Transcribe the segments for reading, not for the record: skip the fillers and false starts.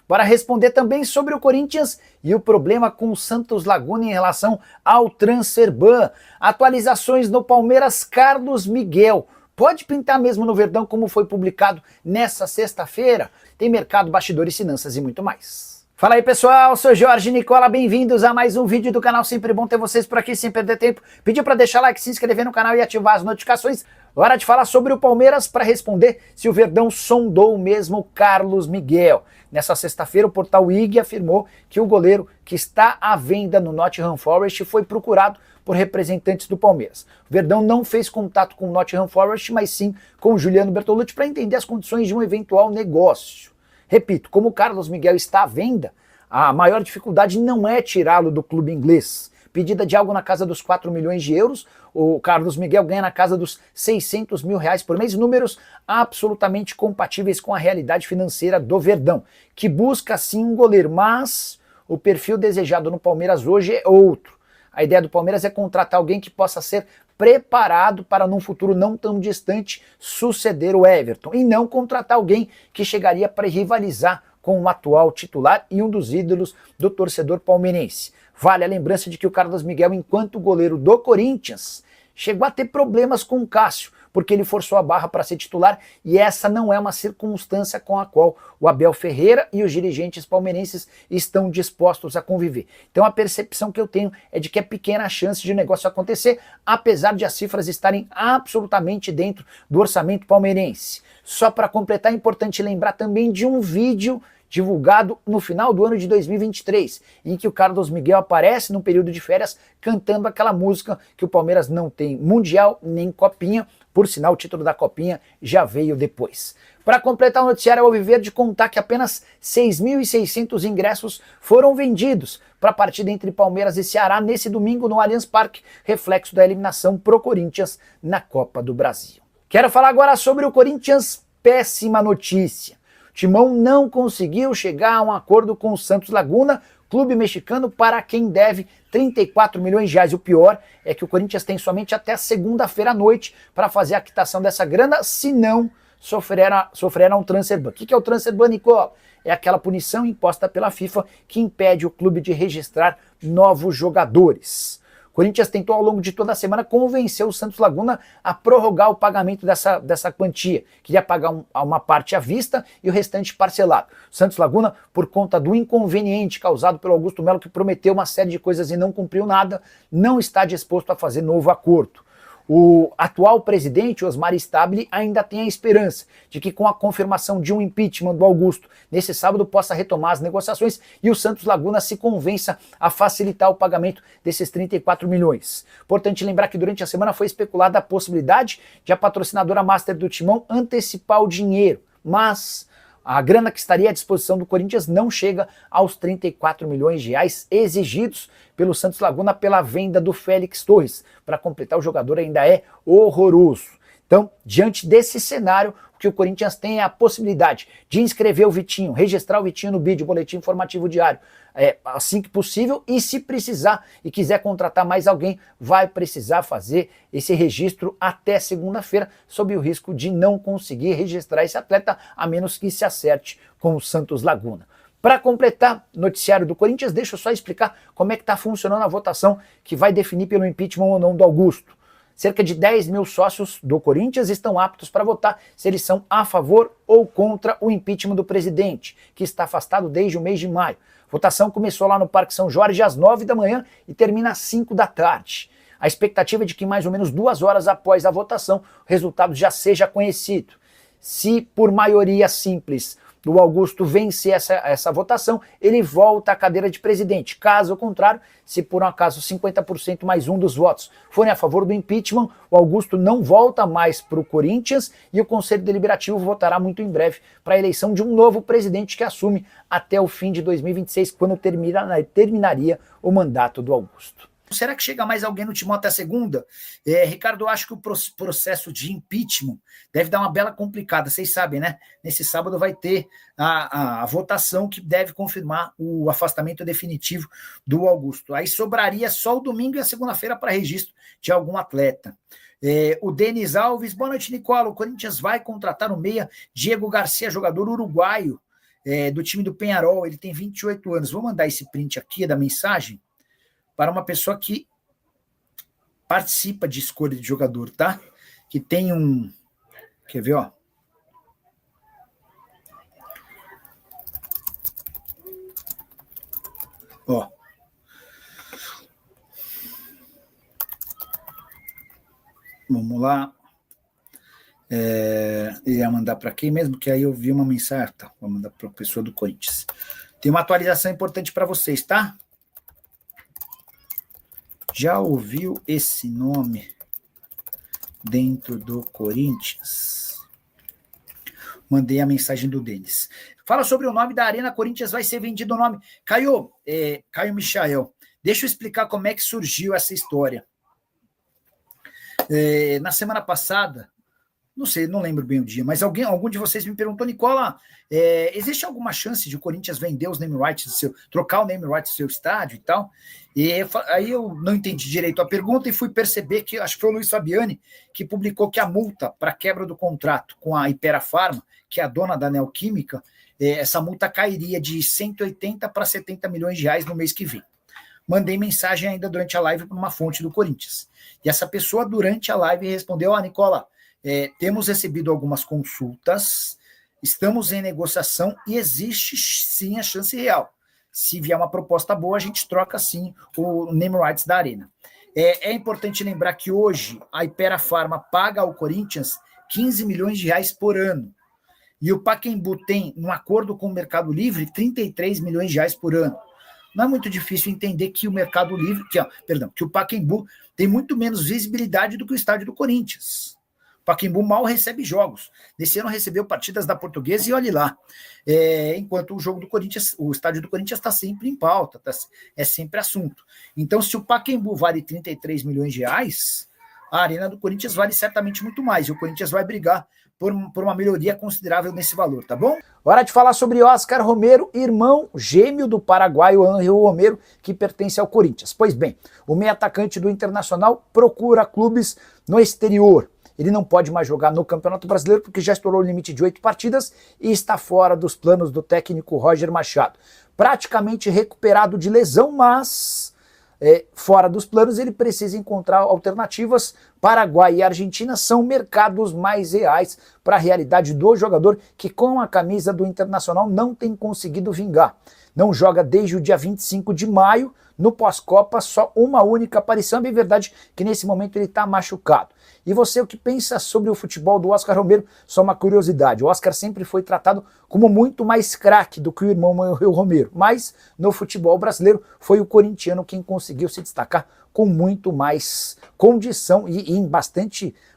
para responder também sobre o Corinthians e o problema com o Santos Laguna em relação ao Transferban. Atualizações no Palmeiras, Carlos Miguel pode pintar mesmo no Verdão, como foi publicado nessa sexta-feira? Tem mercado, bastidores, finanças e muito mais. Fala aí pessoal, sou Jorge Nicola, bem-vindos a mais um vídeo do canal, sempre bom ter vocês por aqui sem perder tempo. Pedir para deixar like, se inscrever no canal e ativar as notificações. Hora de falar sobre o Palmeiras para responder se o Verdão sondou mesmo Carlos Miguel. Nessa sexta-feira o portal IG afirmou que o goleiro que está à venda no Nottingham Forest foi procurado por representantes do Palmeiras. O Verdão não fez contato com o Nottingham Forest, mas sim com o Juliano Bertolucci para entender as condições de um eventual negócio. Repito, como o Carlos Miguel está à venda, a maior dificuldade não é tirá-lo do clube inglês. Pedida de algo na casa dos 4 milhões de euros, o Carlos Miguel ganha na casa dos 600 mil reais por mês, números absolutamente compatíveis com a realidade financeira do Verdão, que busca sim um goleiro, mas o perfil desejado no Palmeiras hoje é outro. A ideia do Palmeiras é contratar alguém que possa ser preparado para num futuro não tão distante suceder o Everton e não contratar alguém que chegaria para rivalizar com o atual titular e um dos ídolos do torcedor palmeirense. Vale a lembrança de que o Carlos Miguel, enquanto goleiro do Corinthians, chegou a ter problemas com o Cássio, porque ele forçou a barra para ser titular e essa não é uma circunstância com a qual o Abel Ferreira e os dirigentes palmeirenses estão dispostos a conviver. Então a percepção que eu tenho é de que é pequena a chance de o negócio acontecer, apesar de as cifras estarem absolutamente dentro do orçamento palmeirense. Só para completar, é importante lembrar também de um vídeo divulgado no final do ano de 2023, em que o Carlos Miguel aparece num período de férias cantando aquela música que o Palmeiras não tem Mundial nem Copinha, por sinal o título da Copinha já veio depois. Para completar o noticiário Alviverde, contar que apenas 6.600 ingressos foram vendidos para a partida entre Palmeiras e Ceará nesse domingo no Allianz Parque, reflexo da eliminação pro Corinthians na Copa do Brasil. Quero falar agora sobre o Corinthians, péssima notícia. Timão não conseguiu chegar a um acordo com o Santos Laguna, clube mexicano para quem deve 34 milhões de reais. O pior é que o Corinthians tem somente até segunda-feira à noite para fazer a quitação dessa grana, se não sofrerá um transferban. O que é o transferban, Nicola? É aquela punição imposta pela FIFA que impede o clube de registrar novos jogadores. O Corinthians tentou ao longo de toda a semana convencer o Santos Laguna a prorrogar o pagamento dessa quantia. Queria pagar uma parte à vista e o restante parcelado. O Santos Laguna, por conta do inconveniente causado pelo Augusto Melo, que prometeu uma série de coisas e não cumpriu nada, não está disposto a fazer novo acordo. O atual presidente, Osmar Stabile, ainda tem a esperança de que com a confirmação de um impeachment do Augusto, nesse sábado possa retomar as negociações e o Santos Laguna se convença a facilitar o pagamento desses 34 milhões. Importante lembrar que durante a semana foi especulada a possibilidade de a patrocinadora master do Timão antecipar o dinheiro, mas a grana que estaria à disposição do Corinthians não chega aos 34 milhões de reais exigidos pelo Santos Laguna pela venda do Félix Torres. Para completar, o jogador ainda é horroroso. Então, diante desse cenário, o que o Corinthians tem é a possibilidade de inscrever o Vitinho, registrar o Vitinho no BID, Boletim Informativo Diário, assim que possível, e se precisar e quiser contratar mais alguém, vai precisar fazer esse registro até segunda-feira, sob o risco de não conseguir registrar esse atleta, a menos que se acerte com o Santos Laguna. Para completar o noticiário do Corinthians, deixa eu só explicar como é que está funcionando a votação que vai definir pelo impeachment ou não do Augusto. Cerca de 10 mil sócios do Corinthians estão aptos para votar se eles são a favor ou contra o impeachment do presidente, que está afastado desde o mês de maio. A votação começou lá no Parque São Jorge às 9 da manhã e termina às 5 da tarde. A expectativa é de que mais ou menos 2 horas após a votação o resultado já seja conhecido. Se por maioria simples o Augusto vencer essa votação, ele volta à cadeira de presidente. Caso contrário, se por um acaso 50% mais um dos votos forem a favor do impeachment, o Augusto não volta mais para o Corinthians e o Conselho Deliberativo votará muito em breve para a eleição de um novo presidente que assume até o fim de 2026, quando terminaria o mandato do Augusto. Será que chega mais alguém no Timão até segunda? Ricardo, eu acho que o processo de impeachment deve dar uma bela complicada. Vocês sabem, né? Nesse sábado vai ter a votação que deve confirmar o afastamento definitivo do Augusto. Aí sobraria só o domingo e a segunda-feira para registro de algum atleta. O Denis Alves, boa noite, Nicola. O Corinthians vai contratar o meia Diego Garcia, jogador uruguaio. do time do Peñarol, ele tem 28 anos. Vou mandar esse print aqui da mensagem para uma pessoa que participa de escolha de jogador, tá? Que tem um... Quer ver, ó? Ó. Vamos lá. Ia mandar para quem mesmo? Que aí eu vi uma mensagem. Tá, vou mandar para a pessoa do Corinthians. Tem uma atualização importante para vocês, tá? Já ouviu esse nome dentro do Corinthians? Mandei a mensagem do Denis. Fala sobre o nome da Arena Corinthians, vai ser vendido o nome. Caio Michael, deixa eu explicar como é que surgiu essa história. Na semana passada, não sei, não lembro bem o dia, mas algum de vocês me perguntou, Nicola, existe alguma chance de o Corinthians vender os name rights trocar o name rights do seu estádio e tal? E aí eu não entendi direito a pergunta e fui perceber que, acho que foi o Luiz Fabiani, que publicou que a multa para quebra do contrato com a Hypera Pharma, que é a dona da Neoquímica, essa multa cairia de 180 para 70 milhões de reais no mês que vem. Mandei mensagem ainda durante a live para uma fonte do Corinthians. E essa pessoa, durante a live, respondeu, Nicola, temos recebido algumas consultas, estamos em negociação e existe sim a chance real. Se vier uma proposta boa, a gente troca sim o name rights da Arena. É importante lembrar que hoje a Hypera Pharma paga ao Corinthians 15 milhões de reais por ano. E o Pacaembu tem, num acordo com o Mercado Livre, 33 milhões de reais por ano. Não é muito difícil entender que o Mercado Livre, que o Pacaembu tem muito menos visibilidade do que o estádio do Corinthians. O Pacaembu mal recebe jogos. Nesse ano recebeu partidas da Portuguesa e olhe lá. Enquanto o jogo do Corinthians, o estádio do Corinthians está sempre em pauta, é sempre assunto. Então, se o Pacaembu vale 33 milhões de reais, a Arena do Corinthians vale certamente muito mais. E o Corinthians vai brigar por uma melhoria considerável nesse valor, tá bom? Hora de falar sobre Oscar Romero, irmão gêmeo do paraguaio Ángel Romero, que pertence ao Corinthians. Pois bem, o meio atacante do Internacional procura clubes no exterior. Ele não pode mais jogar no Campeonato Brasileiro porque já estourou o limite de 8 partidas e está fora dos planos do técnico Roger Machado. Praticamente recuperado de lesão, mas fora dos planos, ele precisa encontrar alternativas. Paraguai e Argentina são mercados mais reais para a realidade do jogador, que com a camisa do Internacional não tem conseguido vingar. Não joga desde o dia 25 de maio, no pós-Copa, só uma única aparição. É bem verdade que nesse momento ele está machucado. E você, o que pensa sobre o futebol do Oscar Romero? Só uma curiosidade, o Oscar sempre foi tratado como muito mais craque do que o irmão Romero, mas no futebol brasileiro foi o corintiano quem conseguiu se destacar com muito mais condição e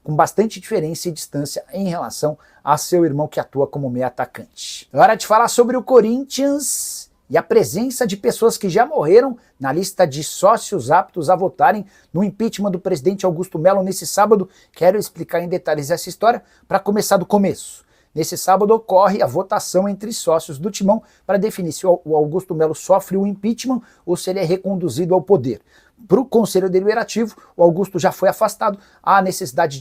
com bastante diferença e distância em relação a seu irmão que atua como meio atacante. Hora de falar sobre o Corinthians e a presença de pessoas que já morreram na lista de sócios aptos a votarem no impeachment do presidente Augusto Melo nesse sábado. Quero explicar em detalhes essa história para começar do começo. Nesse sábado ocorre a votação entre sócios do Timão para definir se o Augusto Melo sofre o impeachment ou se ele é reconduzido ao poder. Para o Conselho Deliberativo, o Augusto já foi afastado. Há necessidade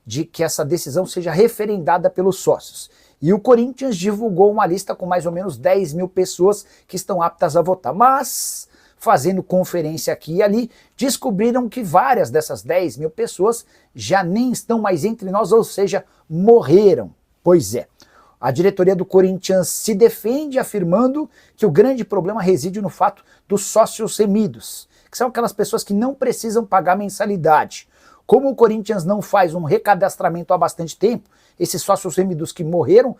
de que essa decisão seja referendada pelos sócios. E o Corinthians divulgou uma lista com mais ou menos 10 mil pessoas que estão aptas a votar. Mas, fazendo conferência aqui e ali, descobriram que várias dessas 10 mil pessoas já nem estão mais entre nós, ou seja, morreram. Pois é. A diretoria do Corinthians se defende afirmando que o grande problema reside no fato dos sócios remidos, que são aquelas pessoas que não precisam pagar mensalidade. Como o Corinthians não faz um recadastramento há bastante tempo, esses sócios remidos que morreram,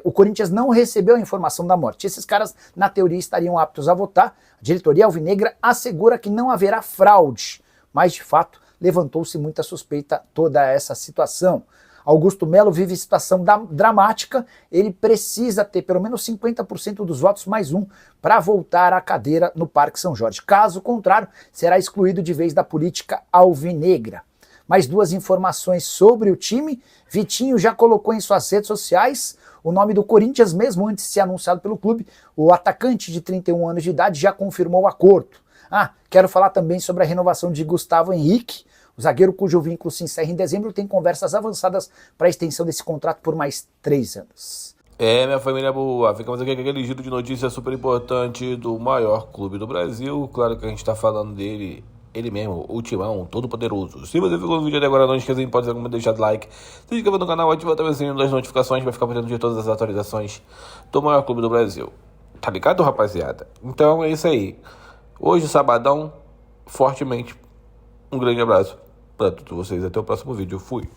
o Corinthians não recebeu a informação da morte. Esses caras, na teoria, estariam aptos a votar. A diretoria alvinegra assegura que não haverá fraude, mas, de fato, levantou-se muita suspeita toda essa situação. Augusto Melo vive situação dramática, ele precisa ter pelo menos 50% dos votos mais um para voltar à cadeira no Parque São Jorge. Caso contrário, será excluído de vez da política alvinegra. Mais duas informações sobre o time. Vitinho já colocou em suas redes sociais o nome do Corinthians, mesmo antes de ser anunciado pelo clube. O atacante de 31 anos de idade já confirmou o acordo. Quero falar também sobre a renovação de Gustavo Henrique. O zagueiro cujo vínculo se encerra em dezembro tem conversas avançadas para a extensão desse contrato por mais 3 anos. Minha família boa. Ficamos aqui com aquele giro de notícias super importante do maior clube do Brasil. Claro que a gente tá falando dele, ele mesmo, o Timão, todo poderoso. Se você ficou no vídeo até agora, não esqueça, pode deixar o like, se inscreva no canal, ativa também o sininho das notificações para ficar por dentro de todas as atualizações do maior clube do Brasil. Tá ligado, rapaziada? Então é isso aí. Hoje, sabadão, fortemente, um grande abraço para todos vocês. Até o próximo vídeo. Fui.